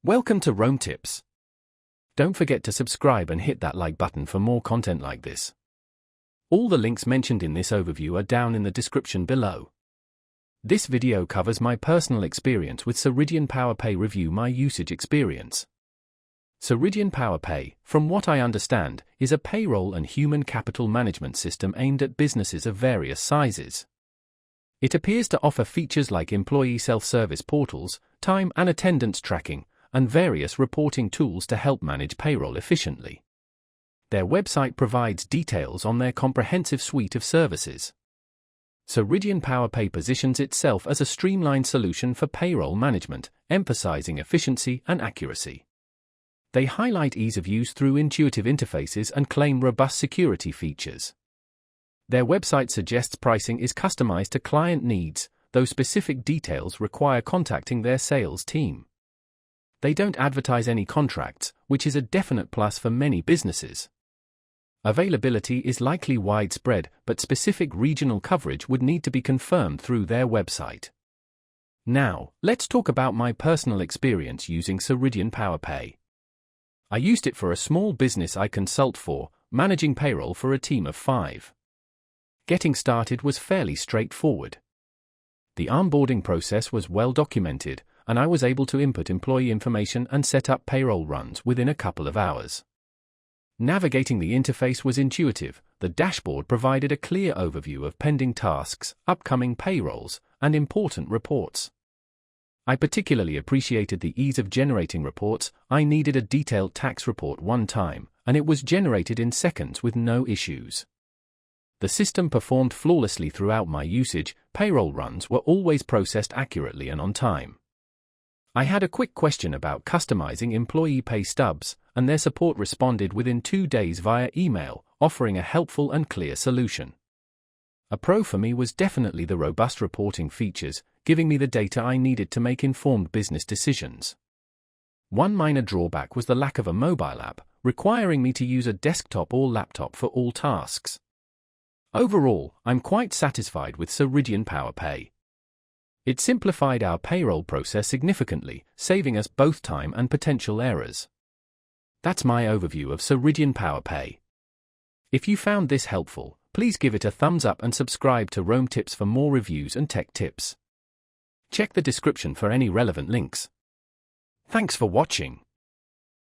Welcome to Rome Tips. Don't forget to subscribe and hit that like button for more content like this. All the links mentioned in this overview are down in the description below. This video covers my personal experience with Ceridian Powerpay. Review my usage experience. Ceridian Powerpay, from what I understand, is a payroll and human capital management system aimed at businesses of various sizes. It appears to offer features like employee self-service portals, time and attendance tracking, and various reporting tools to help manage payroll efficiently. Their website provides details on their comprehensive suite of services. Ceridian Powerpay positions itself as a streamlined solution for payroll management, emphasizing efficiency and accuracy. They highlight ease of use through intuitive interfaces and claim robust security features. Their website suggests pricing is customized to client needs, though specific details require contacting their sales team. They don't advertise any contracts, which is a definite plus for many businesses. Availability is likely widespread, but specific regional coverage would need to be confirmed through their website. Now, let's talk about my personal experience using Ceridian Powerpay. I used it for a small business I consult for, managing payroll for a team of 5. Getting started was fairly straightforward. The onboarding process was well documented, and I was able to input employee information and set up payroll runs within a couple of hours. Navigating the interface was intuitive. The dashboard provided a clear overview of pending tasks, upcoming payrolls, and important reports. I particularly appreciated the ease of generating reports. I needed a detailed tax report one time, and it was generated in seconds with no issues. The system performed flawlessly throughout my usage. Payroll runs were always processed accurately and on time. I had a quick question about customizing employee pay stubs, and their support responded within 2 days via email, offering a helpful and clear solution. A pro for me was definitely the robust reporting features, giving me the data I needed to make informed business decisions. One minor drawback was the lack of a mobile app, requiring me to use a desktop or laptop for all tasks. Overall, I'm quite satisfied with Ceridian Powerpay. It simplified our payroll process significantly, saving us both time and potential errors. That's my overview of Ceridian Powerpay. If you found this helpful, please give it a thumbs up and subscribe to Rome Tips for more reviews and tech tips. Check the description for any relevant links. Thanks for watching.